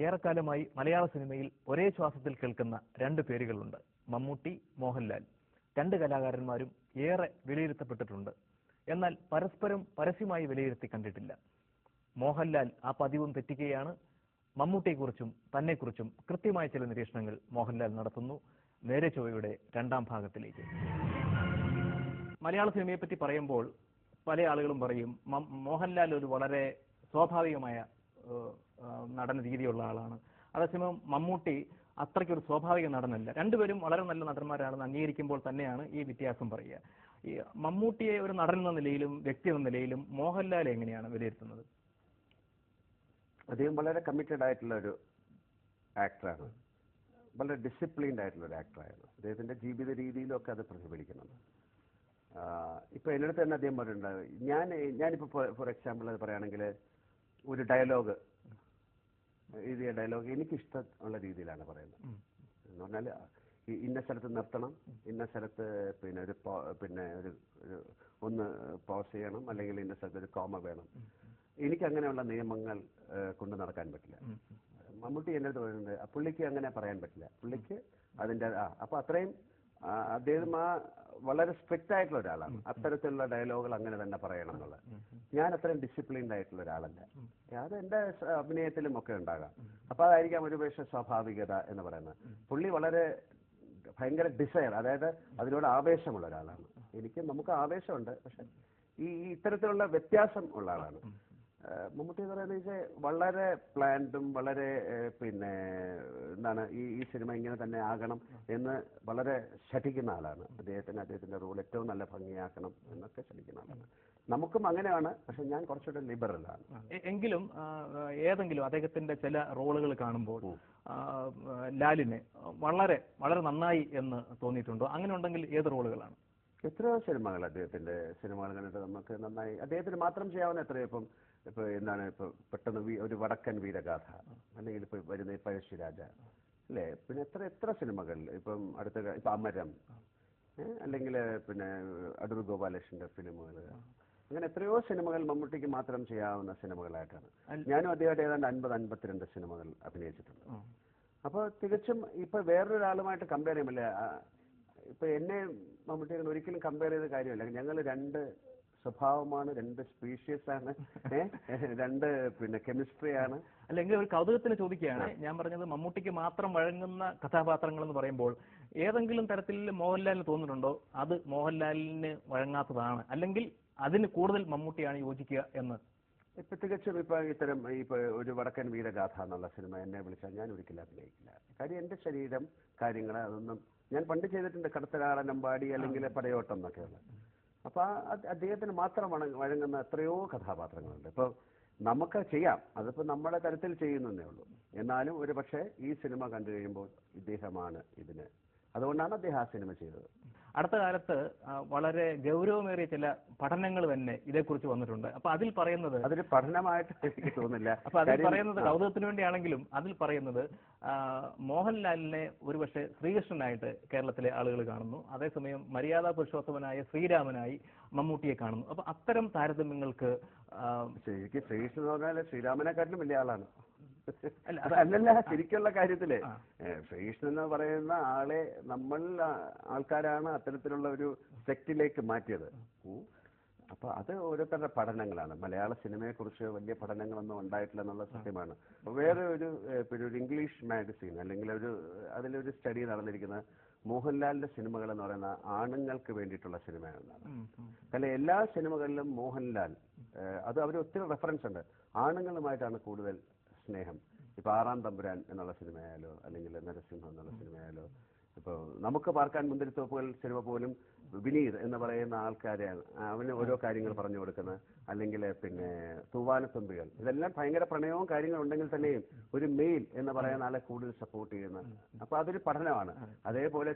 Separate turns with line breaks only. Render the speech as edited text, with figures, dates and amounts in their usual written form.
ഏറെക്കാലമായി മലയാള സിനിമയിൽ ഒരേ ശ്വാസത്തിൽ കേൾക്കുന്ന രണ്ട് പേരുകളുണ്ട്. മമ്മൂട്ടി, മോഹൻലാൽ. രണ്ട് കലാകാരന്മാരും ഏറെ വിലയിരുത്തപ്പെട്ടിട്ടുണ്ട്. എന്നാൽ പരസ്പരം പരസ്യമായി വിലയിരുത്തി കണ്ടിട്ടില്ല. മോഹൻലാൽ ആ പതിവും തെറ്റിക്കുകയാണ്. മമ്മൂട്ടിയെക്കുറിച്ചും തന്നെക്കുറിച്ചും കൃത്യമായ ചില നിരീക്ഷണങ്ങൾ മോഹൻലാൽ നടത്തുന്നു. നേരെ ചൊവ്വയുടെ രണ്ടാം ഭാഗത്തിലേക്ക്. മലയാള സിനിമയെപ്പറ്റി പറയുമ്പോൾ പല ആളുകളും പറയും മോഹൻലാൽ ഒരു വളരെ സ്വാഭാവികമായ നടന രീതിയുള്ള ആളാണ്. അതേസമയം മമ്മൂട്ടി അത്രയ്ക്കൊരു സ്വാഭാവിക നടനല്ല. രണ്ടുപേരും വളരെ നല്ല നടന്മാരാണെന്ന് അംഗീകരിക്കുമ്പോൾ തന്നെയാണ് ഈ വ്യത്യാസം പറയുക. ഈ മമ്മൂട്ടിയെ ഒരു നടൻ എന്ന നിലയിലും വ്യക്തി എന്ന നിലയിലും മോഹൻലാൽ എങ്ങനെയാണ് വിലയിരുത്തുന്നത്?
അദ്ദേഹം വളരെ കമ്മിറ്റഡ് ആയിട്ടുള്ള ഒരു ആക്ടറാണ്. വളരെ ഡിസിപ്ലിൻഡ് ആയിട്ടുള്ള ഒരു ആക്ടറായിരുന്നു. അദ്ദേഹത്തിന്റെ ജീവിത രീതിയിലൊക്കെ അത് പ്രതിഫലിക്കുന്നുണ്ട്. ഇപ്പൊ എന്നിടത്ത് തന്നെ അദ്ദേഹം പറഞ്ഞിട്ടുണ്ട്, ഞാനിപ്പോ ഫോർ എക്സാമ്പിൾ അത് പറയുകയാണെങ്കിൽ ഒരു ഡയലോഗ് എഴുതിയ ഡയലോഗ് എനിക്കിഷ്ടമുള്ള രീതിയിലാണ് പറയുന്നത്. എന്ന് പറഞ്ഞാൽ ഇന്ന സ്ഥലത്ത് നിർത്തണം, ഇന്ന സ്ഥലത്ത് ഒരു ഒന്ന് പോസ് ചെയ്യണം, അല്ലെങ്കിൽ ഇന്ന സ്ഥലത്ത് ഒരു കോമ വേണം. എനിക്ക് അങ്ങനെയുള്ള നിയമങ്ങൾ കൊണ്ടു നടക്കാൻ പറ്റില്ല. മമ്മൂട്ടി എൻ്റെ അടുത്ത് പറയുന്നത് പുള്ളിക്ക് അങ്ങനെ പറയാൻ പറ്റില്ല. പുള്ളിക്ക് അതിൻ്റെ അപ്പൊ അത്രയും അദ്ദേഹം വളരെ സ്ട്രിക്റ്റ് ആയിട്ടുള്ള ഒരാളാണ്. അത്തരത്തിലുള്ള ഡയലോഗുകൾ അങ്ങനെ തന്നെ പറയണം എന്നുള്ളത്. ഞാൻ അത്രയും ഡിസിപ്ലിൻഡ് ആയിട്ടുള്ള ഒരാളല്ല. അത് എൻ്റെ അഭിനയത്തിലും ഒക്കെ ഉണ്ടാകാം. അപ്പൊ അതായിരിക്കാം ഒരു പക്ഷേ സ്വാഭാവികത എന്ന് പറയുന്നത്. പുള്ളി വളരെ ഭയങ്കര ഡിസയർ, അതായത് അതിനോട് ആവേശമുള്ള ഒരാളാണ്. നമുക്ക് ആവേശമുണ്ട്, പക്ഷെ ഈ ഇത്തരത്തിലുള്ള വ്യത്യാസം ഉള്ള ആളാണ്. മമ്മൂട്ടി എന്ന് പറയുന്നത് വളരെ പ്ലാൻഡും വളരെ ഈ സിനിമ ഇങ്ങനെ തന്നെ ആകണം എന്ന് വളരെ ശഠിക്കുന്ന ആളാണ്. അദ്ദേഹത്തിന്റെ റോൾ ഏറ്റവും നല്ല ഭംഗിയാക്കണം എന്നൊക്കെ ശഠിക്കുന്ന ആളാണ്. നമുക്കും അങ്ങനെയാണ്, പക്ഷെ ഞാൻ കുറച്ചുകൂടെ ലിബറലാണ്.
എങ്കിലും ഏതെങ്കിലും അദ്ദേഹത്തിന്റെ ചില റോളുകൾ കാണുമ്പോൾ ലാലിനെ വളരെ വളരെ നന്നായി എന്ന് തോന്നിയിട്ടുണ്ടോ? അങ്ങനെ ഉണ്ടെങ്കിൽ ഏത് റോളുകളാണ്?
എത്രയോ സിനിമകൾ അദ്ദേഹത്തിന്റെ സിനിമകൾ കണ്ടിട്ട് നമുക്ക് നന്നായി അദ്ദേഹത്തിന് മാത്രം ചെയ്യാവുന്ന എത്രയോ ഇപ്പൊ പെട്ടെന്ന് ഒരു വടക്കൻ വീരഗാഥ, അല്ലെങ്കിൽ ഇപ്പൊ വരുന്ന പഴശ്ശിരാജ അല്ലേ, പിന്നെ എത്ര സിനിമകൾ ഇപ്പം ഇപ്പൊ അമരം, അല്ലെങ്കിൽ അടൂർ ഗോപാലകൃഷ്ണന്റെ ഫിലിമുകൾ, അങ്ങനെ എത്രയോ സിനിമകൾ മമ്മൂട്ടിക്ക് മാത്രം ചെയ്യാവുന്ന സിനിമകളായിട്ടാണ്. ഞാനും അദ്ദേഹമായിട്ട് ഏതാണ്ട് 50-52 സിനിമകൾ അഭിനയിച്ചിട്ടുണ്ട്. അപ്പോൾ തികച്ചും ഇപ്പൊ വേറൊരാളുമായിട്ട് കമ്പയർ ചെയ്യുമ്പോൾ ഇപ്പൊ എന്നെ മമ്മൂട്ടിയെ ഒരിക്കലും കമ്പയർ ചെയ്ത കാര്യമല്ല. ഞങ്ങൾ രണ്ട് സ്വഭാവമാണ്, രണ്ട് സ്പീഷ്യസ് ആണ്, രണ്ട് കെമിസ്ട്രിയാണ്.
അല്ലെങ്കിൽ ഒരു കൗതുകത്തിന് ചോദിക്കുകയാണ് ഞാൻ പറഞ്ഞത്. മമ്മൂട്ടിക്ക് മാത്രം വഴങ്ങുന്ന കഥാപാത്രങ്ങൾ എന്ന് പറയുമ്പോൾ ഏതെങ്കിലും തരത്തിൽ മോഹൻലാലിന് തോന്നുന്നുണ്ടോ അത് മോഹൻലാലിന് വഴങ്ങാത്തതാണ്, അല്ലെങ്കിൽ അതിന് കൂടുതൽ മമ്മൂട്ടിയാണ് യോജിക്കുക എന്ന്?
ഇപ്പൊ തികച്ചും ഇത്തരം ഒരു വടക്കൻ വീരഗാഥ എന്നുള്ള സിനിമ എന്നെ വിളിച്ചാൽ ഞാൻ ഒരിക്കലും അഭിനയിക്കില്ല. കാര്യം എന്റെ ശരീരം കാര്യങ്ങൾ അതൊന്നും ഞാൻ പണ്ട് ചെയ്തിട്ടുണ്ട്. കടത്തലാടനമ്പാടി അല്ലെങ്കിൽ പടയോട്ടം എന്നൊക്കെയുള്ള. അപ്പൊ അദ്ദേഹത്തിന് മാത്രം വഴങ്ങുന്ന എത്രയോ കഥാപാത്രങ്ങളുണ്ട്. ഇപ്പൊ നമുക്ക് ചെയ്യാം, അതിപ്പോ നമ്മുടെ തരത്തിൽ ചെയ്യുന്നതേ ഉള്ളൂ. എന്നാലും ഒരു പക്ഷേ ഈ സിനിമ കണ്ടു കഴിയുമ്പോൾ ഇദ്ദേഹമാണ് ഇതിന്, അതുകൊണ്ടാണ് അദ്ദേഹം ആ സിനിമ ചെയ്തത്.
അടുത്ത കാലത്ത് വളരെ ഗൗരവമേറിയ ചില പഠനങ്ങൾ തന്നെ ഇതേക്കുറിച്ച് വന്നിട്ടുണ്ട്. അപ്പൊ അതിൽ പറയുന്നത്
അതൊരു പഠനമായിട്ട് എനിക്ക് തോന്നുന്നില്ല.
അപ്പൊ അതിൽ പറയുന്നത് കൗതുകത്തിന് വേണ്ടിയാണെങ്കിലും അതിൽ പറയുന്നത് മോഹൻലാലിനെ ഒരുപക്ഷെ ശ്രീകൃഷ്ണനായിട്ട് കേരളത്തിലെ ആളുകൾ കാണുന്നു, അതേസമയം മര്യാദാ പുരുഷോത്തമനായ ശ്രീരാമനായി മമ്മൂട്ടിയെ കാണുന്നു. അപ്പൊ അത്തരം താരതമ്യങ്ങൾക്ക്
ശരിക്കും ശ്രീകൃഷ്ണൻ എന്ന് പറഞ്ഞാൽ ശ്രീരാമനെക്കാട്ടിലും വലിയ ആളാണ്. അല്ലല്ല, ശരിക്കുള്ള കാര്യത്തില് ശ്രീകൃഷ്ണൻ എന്ന് പറയുന്ന ആളെ ആൾക്കാരാണ് അത്തരത്തിലുള്ള ഒരു സെക്റ്റിലേക്ക് മാറ്റിയത്. അപ്പൊ അത് ഓരോരുത്തരുടെ പഠനങ്ങളാണ്. മലയാള സിനിമയെ കുറിച്ച് വലിയ പഠനങ്ങളൊന്നും ഉണ്ടായിട്ടില്ല എന്നുള്ള സത്യമാണ്. വേറെ ഒരു ഇംഗ്ലീഷ് മാഗസീൻ അല്ലെങ്കിൽ അതിലൊരു സ്റ്റഡി നടന്നിരിക്കുന്നത് മോഹൻലാലിന്റെ സിനിമകൾ എന്ന് പറയുന്ന ആണുങ്ങൾക്ക് വേണ്ടിയിട്ടുള്ള സിനിമയാണെന്നാണ്. കാരണം എല്ലാ സിനിമകളിലും മോഹൻലാൽ അവർ ഒത്തിരി റെഫറൻസ് ഉണ്ട്. ആണുങ്ങളുമായിട്ടാണ് കൂടുതൽ സ്നേഹം. ഇപ്പൊ ആറാം തമ്പുരാൻ എന്നുള്ള സിനിമയായാലോ, അല്ലെങ്കിൽ നരസിംഹം എന്നുള്ള സിനിമയായാലോ, ഇപ്പൊ നമുക്ക് പാർക്കാൻ മുന്തിരിത്തോപ്പുകൾ സിനിമ പോലും വിനീത് എന്ന് പറയുന്ന ആൾക്കാരെയാണ് അവന് ഓരോ കാര്യങ്ങൾ പറഞ്ഞു കൊടുക്കുന്നത്. അല്ലെങ്കിൽ തൂവാനത്തുമ്പികൾ, ഇതെല്ലാം ഭയങ്കര പ്രണയവും കാര്യങ്ങളും ഉണ്ടെങ്കിൽ തന്നെയും ഒരു മെയിൽ എന്ന് പറയുന്ന ആളെ കൂടുതൽ സപ്പോർട്ട് ചെയ്യുന്ന. അപ്പൊ അതൊരു പഠനമാണ്. അതേപോലെ